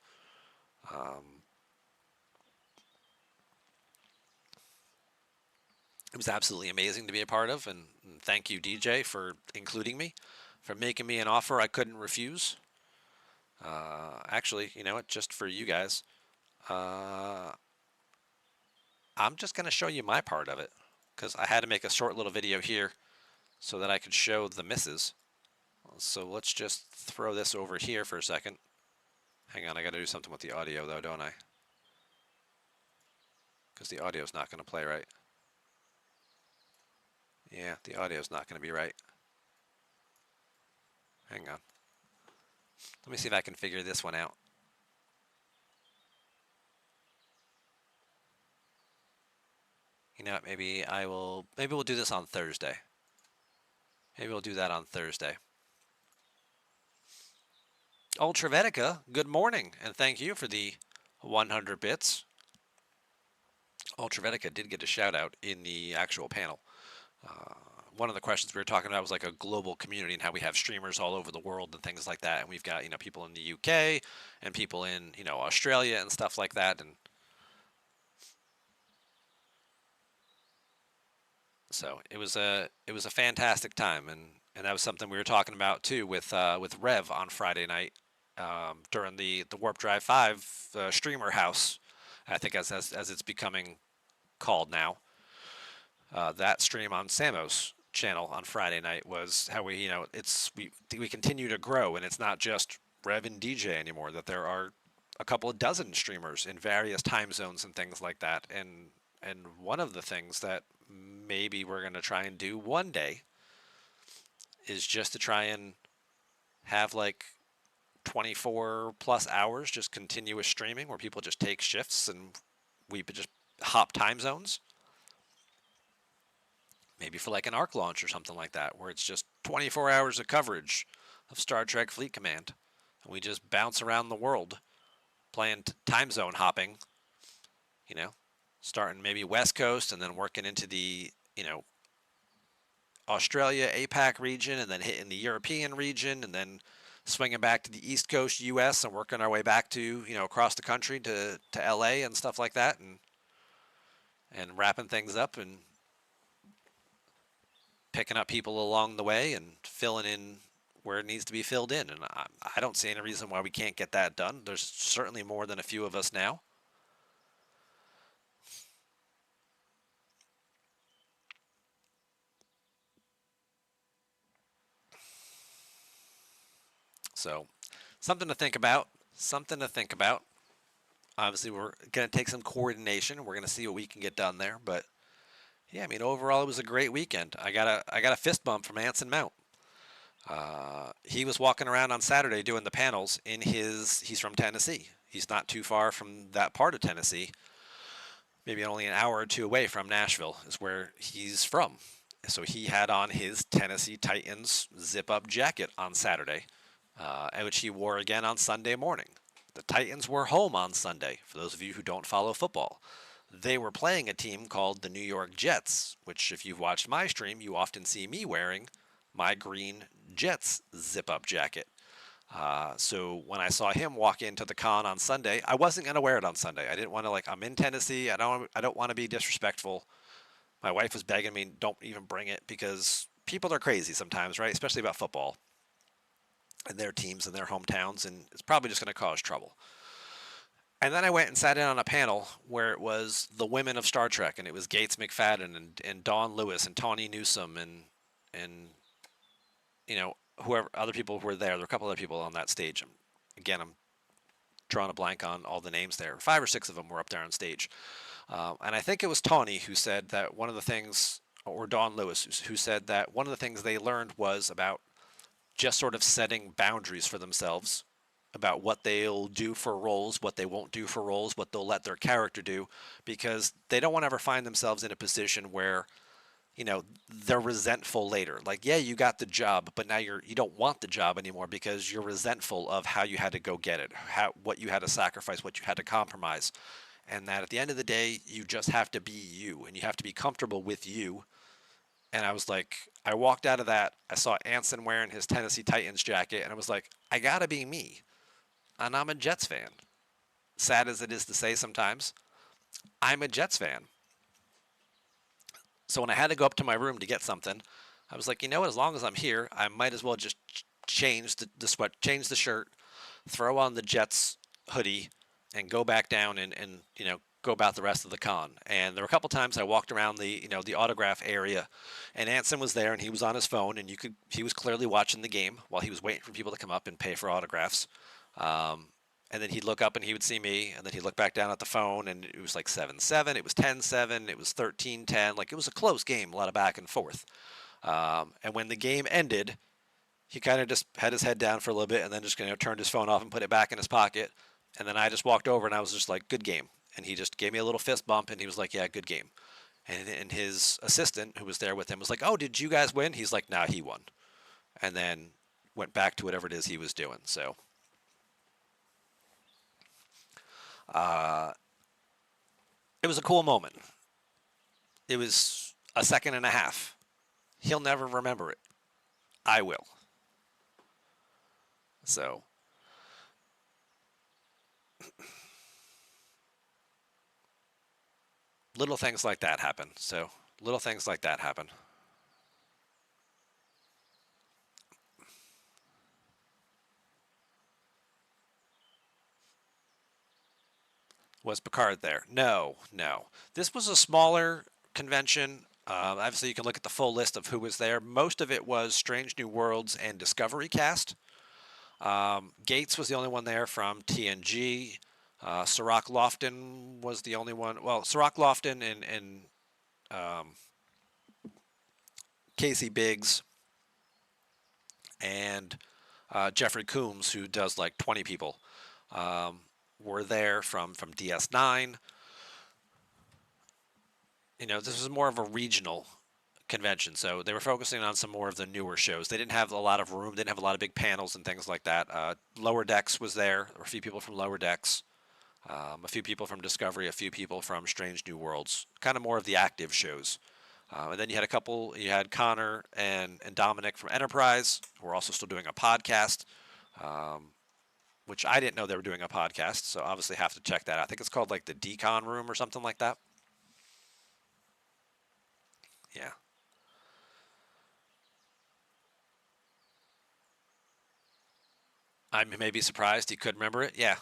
It was absolutely amazing to be a part of, and thank you, DJ, for including me, for making me an offer I couldn't refuse. Actually, you know what? Just for you guys, uh, I'm just going to show you my part of it because I had to make a short little video here so that I could show the misses. So let's just throw this over here for a second. Hang on, I got to do something with the audio though, don't I? Because the audio's not going to play right. Yeah, the audio's not going to be right. Hang on. Let me see if I can figure this one out. You know what, maybe we'll do this on Thursday. Maybe we'll do that on Thursday. Ultravetica, good morning, and thank you for the 100 bits. Ultravetica did get a shout out in the actual panel. One of the questions we were talking about was like a global community and how we have streamers all over the world and things like that. And we've got, people in the UK and people in, Australia and stuff like that. And so it was a fantastic time. And that was something we were talking about too with Rev on Friday night during the Warp Drive 5 streamer house, I think as it's becoming called now. That stream on Samos channel on Friday night was how we continue to grow, and it's not just Rev and DJ anymore, that there are a couple of dozen streamers in various time zones and things like that. And one of the things that maybe we're going to try and do one day is just to try and have like 24 plus hours just continuous streaming where people just take shifts and we just hop time zones. maybe for like an arc launch or something like that, where it's just 24 hours of coverage of Star Trek Fleet Command. And we just bounce around the world playing time zone hopping, you know, starting maybe West Coast and then working into the, Australia, APAC region, and then hitting the European region, and then swinging back to the East Coast US and working our way back to, across the country to LA and stuff like that, and wrapping things up and picking up people along the way and filling in where it needs to be filled in. And I don't see any reason why we can't get that done. There's certainly more than a few of us now. So, something to think about. Something to think about. Obviously, we're going to take some coordination. We're going to see what we can get done there. But yeah, I mean, overall, it was a great weekend. I got a fist bump from Anson Mount. He was walking around on Saturday doing the panels in his. He's from Tennessee. He's not too far from that part of Tennessee. Maybe only an hour or two away from Nashville is where he's from. So he had on his Tennessee Titans zip-up jacket on Saturday, which he wore again on Sunday morning. The Titans were home on Sunday, for those of you who don't follow football. They were playing a team called the New York Jets, which, if you've watched my stream, you often see me wearing my green Jets zip-up jacket. So when I saw him walk into the con on Sunday, I wasn't gonna wear it on Sunday. I didn't want to I'm in Tennessee. I don't want to be disrespectful. My wife was begging me, don't even bring it because people are crazy sometimes, right? Especially about football and their teams and their hometowns, and it's probably just going to cause trouble. And then I went and sat in on a panel where it was the women of Star Trek, and it was Gates McFadden and Dawn Lewis and Tawny Newsome and whoever other people who were there. There were a couple other people on that stage. Again, I'm drawing a blank on all the names there. 5 or 6 of them were up there on stage, and I think it was Tawny who said that one of the things, or Dawn Lewis, who said that one of the things they learned was about just sort of setting boundaries for themselves about what they'll do for roles, what they won't do for roles, what they'll let their character do, because they don't want to ever find themselves in a position where, they're resentful later. Like, yeah, you got the job, but now you don't want the job anymore because you're resentful of how you had to go get it, what you had to sacrifice, what you had to compromise. And that at the end of the day, you just have to be you and you have to be comfortable with you. And I was like, I walked out of that, I saw Anson wearing his Tennessee Titans jacket, and I was like, I gotta be me. And I'm a Jets fan. Sad as it is to say sometimes, I'm a Jets fan. So when I had to go up to my room to get something, I was like, you know what? As long as I'm here, I might as well just change change the shirt, throw on the Jets hoodie, and go back down and go about the rest of the con. And there were a couple times I walked around the autograph area, and Anson was there and he was on his phone, and he was clearly watching the game while he was waiting for people to come up and pay for autographs. Um, and then he'd look up and he would see me, and then he'd look back down at the phone, and it was like 7-7, it was 10-7, it was 13-10. Like, it was a close game, a lot of back and forth. And when the game ended, he kind of just had his head down for a little bit and then just turned his phone off and put it back in his pocket. And then I just walked over and I was just like, good game. And he just gave me a little fist bump and he was like, yeah, good game. And his assistant, who was there with him, was like, oh, did you guys win? He's like, nah, he won. And then went back to whatever it is he was doing. So uh, it was a cool moment. It was a second and a half. He'll never remember it. I will. So little things like that happen. So little things like that happen. Was Picard there? No, no. This was a smaller convention. Obviously, you can look at the full list of who was there. Most of it was Strange New Worlds and Discovery cast. Gates was the only one there from TNG. Sirach Lofton was the only one. Well, Sirach Lofton and um, Casey Biggs and Jeffrey Coombs, who does like 20 people, um, were there from DS9. This was more of a regional convention. So they were focusing on some more of the newer shows. They didn't have a lot of room, didn't have a lot of big panels and things like that. Lower Decks was there, or a few people from Lower Decks, a few people from Discovery, a few people from Strange New Worlds, kind of more of the active shows. And then you had a couple, you had Connor and Dominic from Enterprise, who are also still doing a podcast, um, which I didn't know they were doing a podcast, so obviously have to check that out. I think it's called like the Decon Room or something like that. Yeah. I may be surprised he could remember it. Yeah.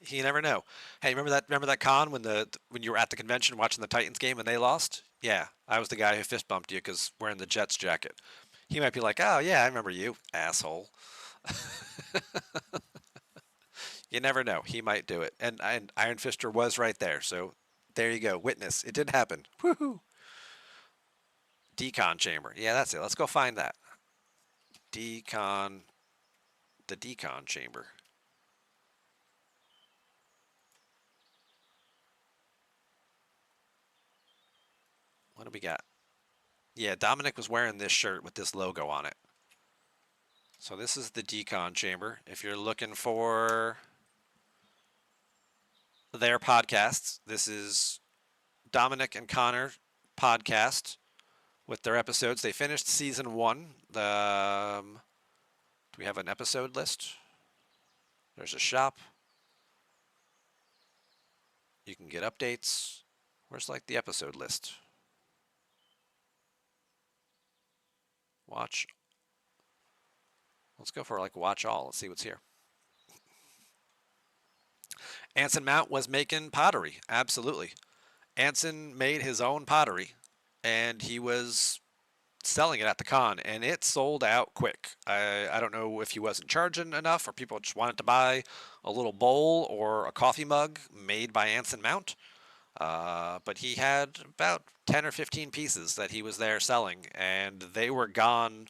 You never know. Hey, remember that con when you were at the convention watching the Titans game and they lost? Yeah, I was the guy who fist bumped you because wearing the Jets jacket. He might be like, "Oh yeah, I remember you, asshole." You never know. He might do it. And Iron Fister was right there. So there you go. Witness. It did happen. Woohoo. Decon chamber. Yeah, that's it. Let's go find that. Decon. The Decon chamber. What do we got? Yeah, Dominic was wearing this shirt with this logo on it. So this is the Decon chamber. If you're looking for their podcasts, this is Dominic and Connor podcast with their episodes. They finished season one. Do we have an episode list? There's a shop. You can get updates. Where's like the episode list? Watch. Let's go for like watch all. Let's see what's here. Anson Mount was making pottery. Absolutely. Anson made his own pottery and he was selling it at the con and it sold out quick. I don't know if he wasn't charging enough or people just wanted to buy a little bowl or a coffee mug made by Anson Mount. But he had about 10 or 15 pieces that he was there selling and they were gone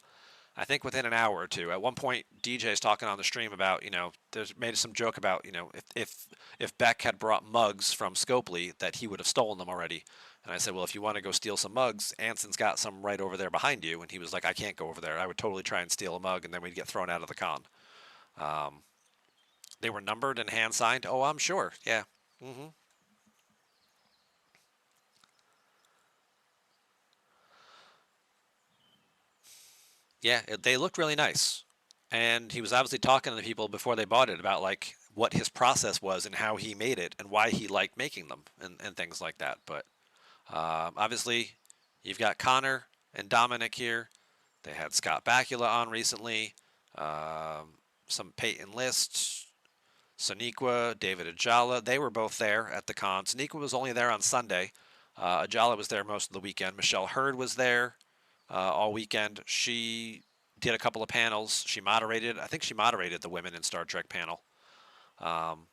I think within an hour or two. At one point, DJ's talking on the stream about, there's made some joke about, if Beck had brought mugs from Scopely, that he would have stolen them already. And I said, well, if you want to go steal some mugs, Anson's got some right over there behind you. And he was like, I can't go over there. I would totally try and steal a mug, and then we'd get thrown out of the con. Um, they were numbered and hand signed. Oh, I'm sure. Yeah. hmm Yeah, they looked really nice. And he was obviously talking to the people before they bought it about like what his process was and how he made it and why he liked making them and things like that. But obviously, you've got Connor and Dominic here. They had Scott Bakula on recently. Um, some Peyton List, Sonequa, David Ajala. They were both there at the con. Sonequa was only there on Sunday. Ajala was there most of the weekend. Michelle Hurd was there all weekend. She did a couple of panels. She moderated. I think she moderated the Women in Star Trek panel um,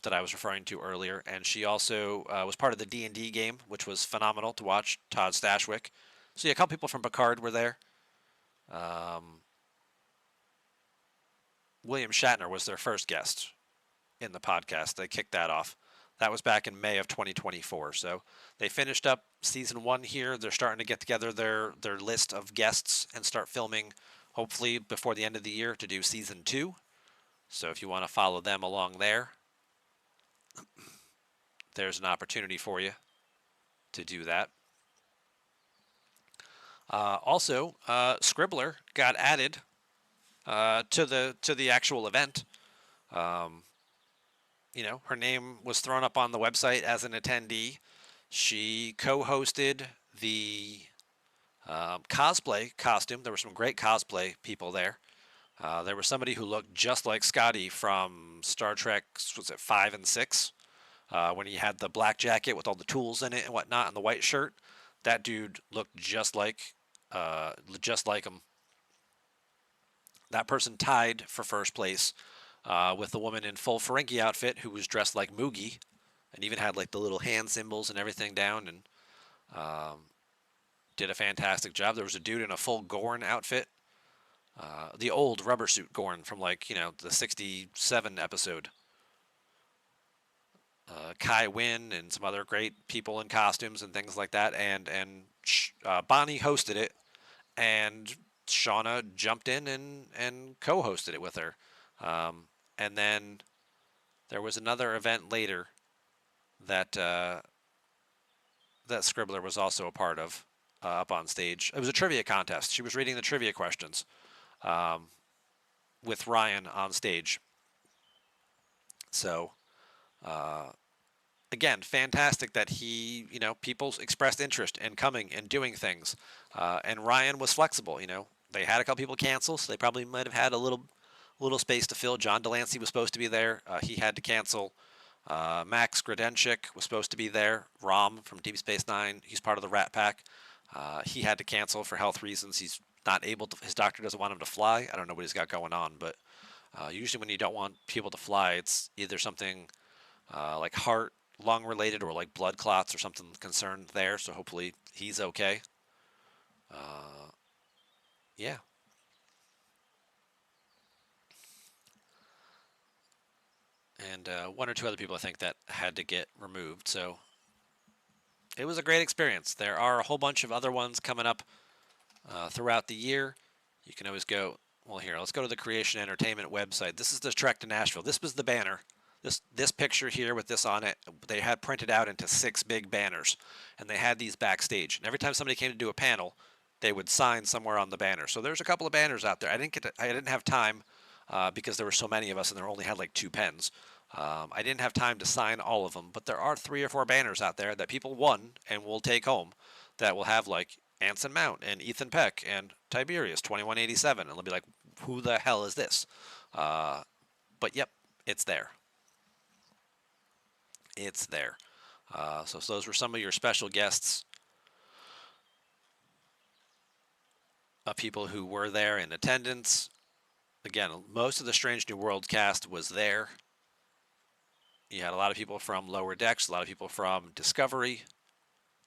that I was referring to earlier, and she also was part of the D&D game, which was phenomenal to watch. Todd Stashwick. So yeah, a couple people from Picard were there. Um, William Shatner was their first guest in the podcast. They kicked that off. That was back in May of 2024. So they finished up season one here. They're starting to get together their list of guests and start filming, hopefully before the end of the year, to do season two. So if you want to follow them along there, there's an opportunity for you to do that. Also, Scribbler got added to the actual event. Um, her name was thrown up on the website as an attendee. She co-hosted the cosplay costume. There were some great cosplay people there. There was somebody who looked just like Scotty from Star Trek, was it 5 and 6? When he had the black jacket with all the tools in it and whatnot, and the white shirt. That dude looked just like him. That person tied for first place with the woman in full Ferengi outfit who was dressed like Moogie and even had like the little hand symbols and everything down and um, did a fantastic job. There was a dude in a full Gorn outfit, the old rubber suit Gorn from like the '67 episode. Kai Wynn and some other great people in costumes and things like that. And Bonnie hosted it, and Shauna jumped in and co-hosted it with her. Um, and then there was another event later that that Scribbler was also a part of, up on stage. It was a trivia contest. She was reading the trivia questions, um, with Ryan on stage. So, uh, again, fantastic that people expressed interest in coming and doing things. And Ryan was flexible. They had a couple people cancel, so they probably might have had a little space to fill. John Delancey was supposed to be there. He had to cancel. Max Gradenchik was supposed to be there. Rom from Deep Space Nine, he's part of the Rat Pack. He had to cancel for health reasons. He's not able to. His doctor doesn't want him to fly. I don't know what he's got going on, but usually when you don't want people to fly, it's either something like heart, lung related, or like blood clots or something concerned there. So hopefully he's okay. Uh, yeah. And one or two other people I think that had to get removed. So it was a great experience. There are a whole bunch of other ones coming up throughout the year. You can always go. Well, here, let's go to the Creation Entertainment website. This is the Trek to Nashville. This was the banner. This picture here with this on it, they had printed out into 6 big banners, and they had these backstage. And every time somebody came to do a panel, they would sign somewhere on the banner. So there's a couple of banners out there. I didn't have time because there were so many of us, and there only had like 2 pens. I didn't have time to sign all of them, but there are 3 or 4 banners out there that people won and will take home that will have like Anson Mount and Ethan Peck and Tiberius 2187, and they'll be like, who the hell is this? But yep, it's there. It's there. So those were some of your special guests, people who were there in attendance. Again, most of the Strange New World cast was there. You had a lot of people from Lower Decks, a lot of people from Discovery.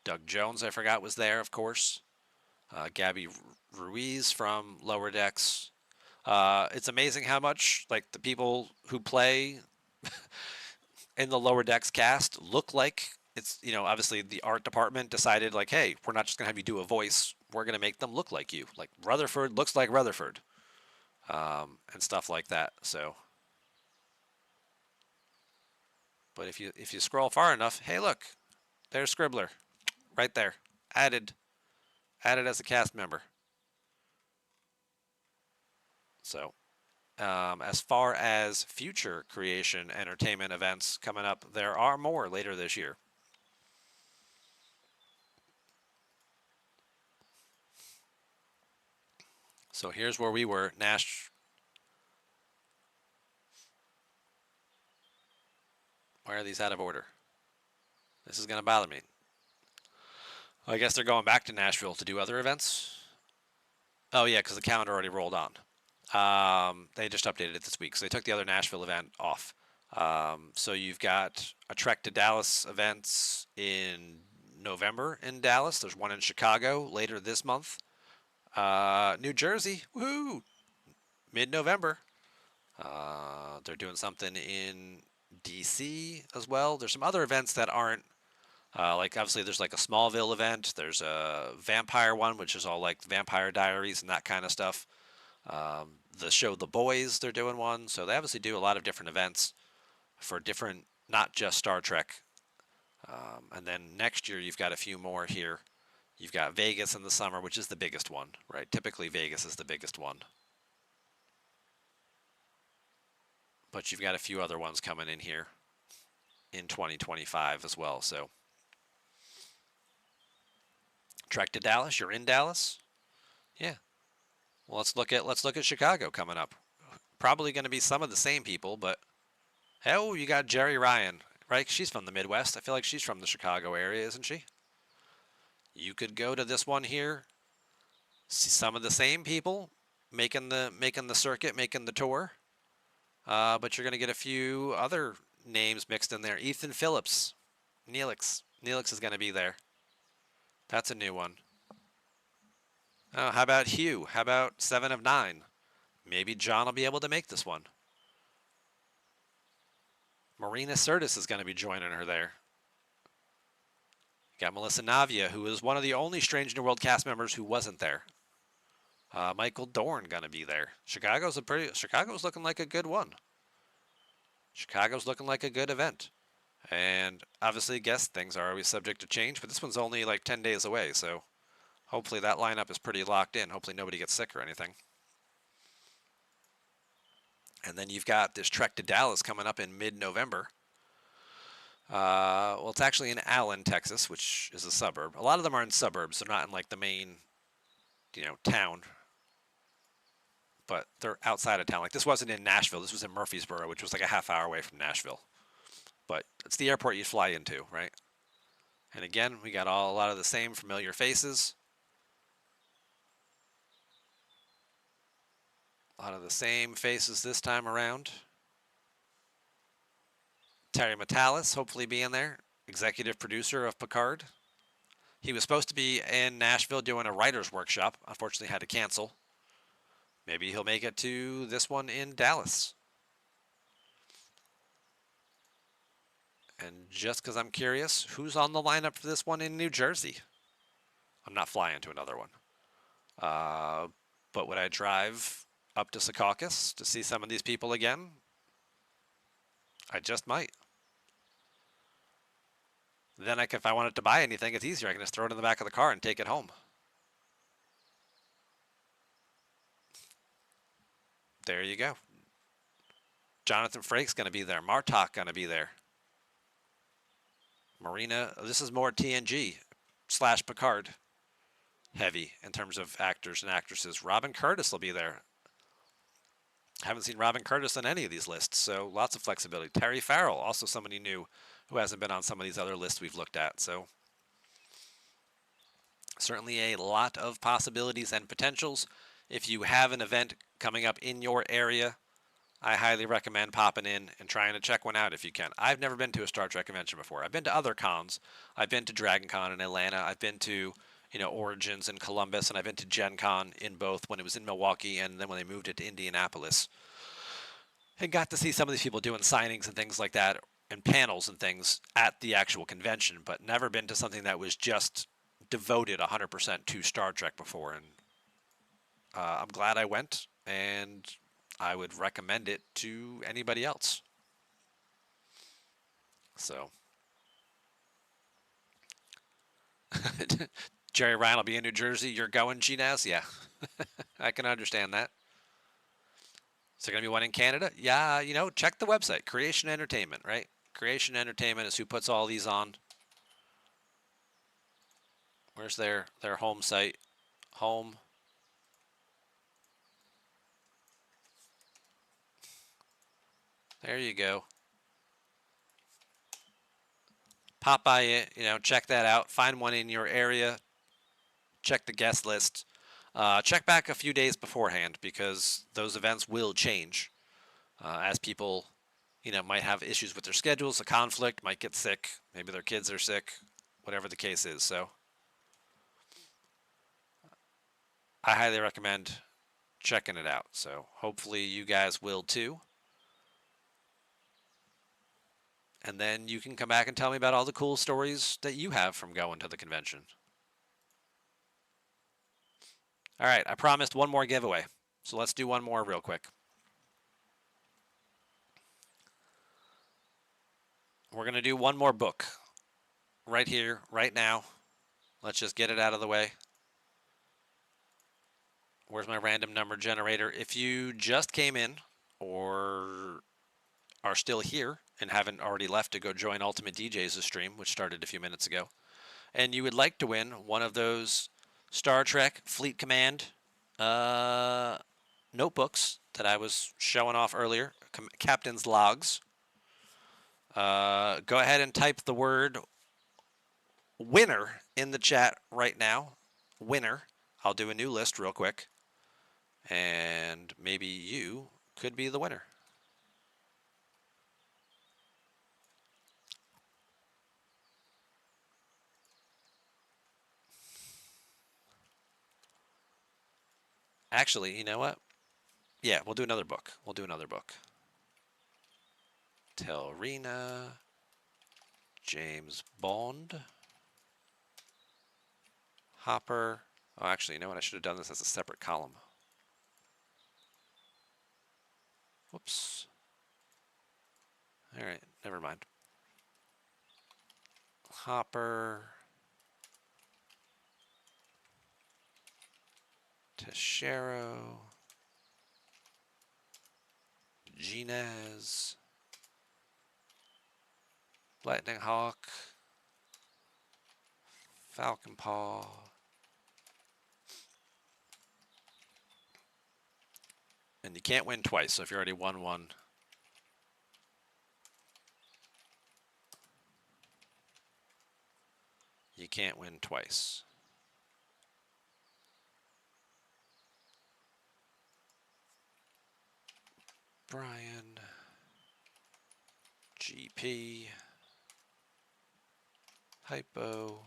Doug Jones, I forgot, was there, of course. Gabby Ruiz from Lower Decks. It's amazing how much like the people who play in the Lower Decks cast look like it's, obviously the art department decided like, hey, we're not just gonna have you do a voice, we're gonna make them look like you. Like Rutherford looks like Rutherford, and stuff like that. So, but if you scroll far enough, hey, look, there's Scribbler, right there, added added as a cast member. So, as far as future Creation Entertainment events coming up, there are more later this year. So here's where we were. Why are these out of order? This is going to bother me. I guess they're going back to Nashville to do other events. Oh, yeah, because the calendar already rolled on. They just updated it this week, so they took the other Nashville event off. So you've got a Trek to Dallas events in November in Dallas. There's one in Chicago later this month. New Jersey, woohoo! Mid-November. They're doing something in DC as well. There's some other events that aren't like obviously there's like a Smallville event. There's a vampire one, which is all like Vampire Diaries and that kind of stuff. The show The Boys, they're doing one. So they obviously do a lot of different events for different, not just Star Trek. And then next year you've got a few more here. You've got Vegas in the summer, which is the biggest one, right? Typically Vegas is the biggest one. But you've got a few other ones coming in here in 2025 as well. So Trek to Dallas, you're in Dallas? Yeah. Well, let's look at Chicago coming up. Probably going to be some of the same people, but hell, you got Jerry Ryan, right? She's from the Midwest. I feel like she's from the Chicago area, isn't she? You could go to this one here, see some of the same people making the circuit, making the tour. But you're going to get a few other names mixed in there. Ethan Phillips, Neelix. Neelix is going to be there. That's a new one. Oh, how about Hugh? How about 7 of 9? Maybe John will be able to make this one. Marina Sirtis is going to be joining her there. You got Melissa Navia, who is one of the only Strange New World cast members who wasn't there. Michael Dorn going to be there. Chicago's looking like a good one. Chicago's looking like a good event. And obviously, guess things are always subject to change, but this one's only like 10 days away, so hopefully that lineup is pretty locked in. Hopefully nobody gets sick or anything. And then you've got this trek to Dallas coming up in mid-November. Well, it's actually in Allen, Texas, which is a suburb. A lot of them are in suburbs. They're not in like the main, town, but they're outside of town. Like this wasn't in Nashville. This was in Murfreesboro, which was like a half hour away from Nashville. But it's the airport you fly into, right? And again, we got a lot of the same familiar faces. A lot of the same faces this time around. Terry Metalis, hopefully being there, executive producer of Picard. He was supposed to be in Nashville doing a writer's workshop. Unfortunately, had to cancel. Maybe he'll make it to this one in Dallas. And just because I'm curious, who's on the lineup for this one in New Jersey? I'm not flying to another one. But would I drive up to Secaucus to see some of these people again? I just might. Then if I wanted to buy anything, it's easier. I can just throw it in the back of the car and take it home. There you go. Jonathan Frakes going to be there. Martok going to be there. Marina, this is more TNG / Picard heavy in terms of actors and actresses. Robin Curtis will be there. Haven't seen Robin Curtis on any of these lists, so lots of flexibility. Terry Farrell, also somebody new who hasn't been on some of these other lists we've looked at. So certainly a lot of possibilities and potentials. If you have an event coming up in your area, I highly recommend popping in and trying to check one out if you can. I've never been to a Star Trek convention before. I've been to other cons. I've been to Dragon Con in Atlanta. I've been to Origins in Columbus, and I've been to Gen Con in both when it was in Milwaukee and then when they moved it to Indianapolis. And got to see some of these people doing signings and things like that and panels and things at the actual convention, but never been to something that was just devoted 100% to Star Trek before. And I'm glad I went, and I would recommend it to anybody else. So Jerry Ryan will be in New Jersey. You're going, GNAS? Yeah. I can understand that. Is there going to be one in Canada? Yeah, check the website. Creation Entertainment, right? Creation Entertainment is who puts all these on. Where's their home site? Home. There you go. Pop by it, check that out. Find one in your area. Check the guest list. Check back a few days beforehand because those events will change as people, might have issues with their schedules, a conflict, might get sick, maybe their kids are sick, whatever the case is. So I highly recommend checking it out. So hopefully you guys will too. And then you can come back and tell me about all the cool stories that you have from going to the convention. All right, I promised one more giveaway. So let's do one more real quick. We're going to do one more book right here, right now. Let's just get it out of the way. Where's my random number generator? If you just came in or are still here and haven't already left to go join Ultimate DJ's stream, which started a few minutes ago, and you would like to win one of those Star Trek Fleet Command notebooks that I was showing off earlier, Captain's Logs, go ahead and type the word winner in the chat right now. Winner. I'll do a new list real quick, and maybe you could be the winner. Actually, you know what? Yeah, we'll do another book. We'll do another book. Telrina, James Bond, Hopper. Oh, actually, you know what? I should have done this as a separate column. Whoops. All right, never mind. Hopper, Teixeira, Ginez, Lightning Hawk, Falcon Paw, and you can't win twice, so if you already won one, you can't win twice. Brian, GP, Hypo,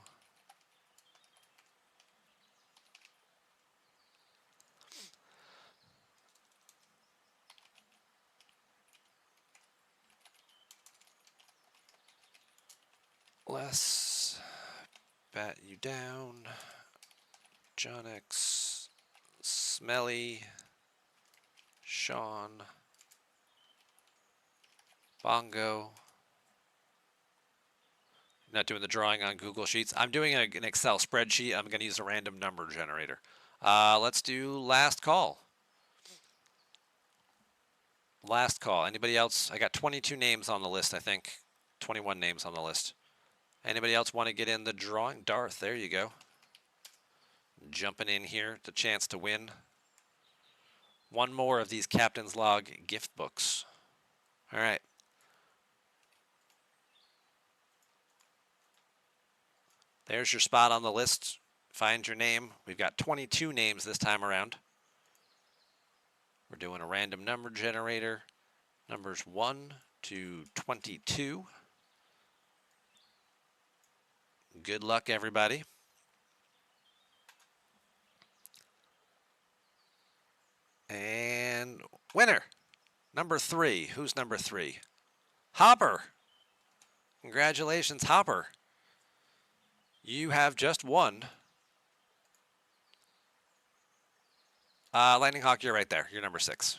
Les, Bat You Down, John X, Smelly, Sean, Bongo. Not doing the drawing on Google Sheets. I'm doing an Excel spreadsheet. I'm going to use a random number generator. Let's do last call. Last call. Anybody else? I got 22 names on the list, I think. 21 names on the list. Anybody else want to get in the drawing? Darth, there you go. Jumping in here, the chance to win one more of these Captain's Log gift books. All right. There's your spot on the list. Find your name. We've got 22 names this time around. We're doing a random number generator. Numbers 1 to 22. Good luck, everybody. And winner, number 3. Who's number 3? Hopper. Congratulations, Hopper. You have just won. Lightning Hawk, you're right there. You're number 6.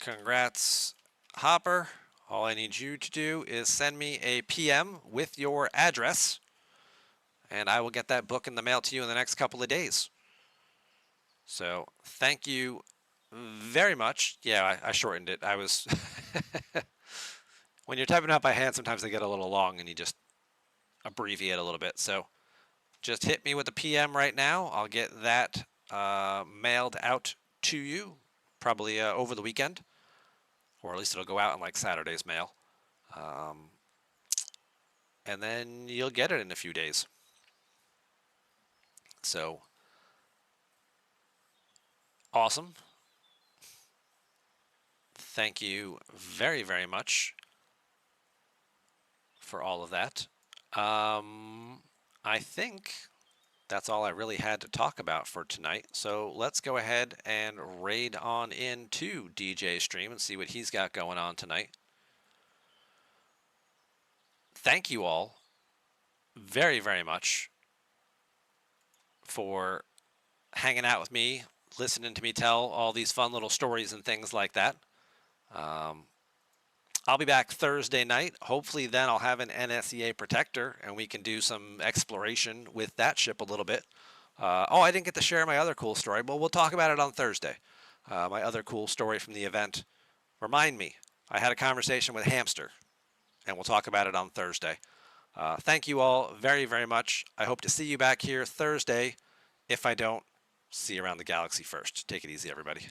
Congrats, Hopper. All I need you to do is send me a PM with your address, and I will get that book in the mail to you in the next couple of days. So thank you very much. Yeah, I shortened it. I was when you're typing out by hand, sometimes they get a little long and you just abbreviate a little bit. So just hit me with a PM right now. I'll get that mailed out to you probably over the weekend, or at least it'll go out in like Saturday's mail. And then you'll get it in a few days. So awesome. Thank you very, very much for all of that. I think that's all I really had to talk about for tonight. So let's go ahead and raid on into DJ's stream and see what he's got going on tonight. Thank you all very, very much for hanging out with me, listening to me tell all these fun little stories and things like that. I'll be back Thursday night. Hopefully then I'll have an NSEA protector and we can do some exploration with that ship a little bit. Oh, I didn't get to share my other cool story. Well, we'll talk about it on Thursday. My other cool story from the event. Remind me, I had a conversation with Hamster, and we'll talk about it on Thursday. Thank you all very, very much. I hope to see you back here Thursday. If I don't, see you around the galaxy first. Take it easy, everybody.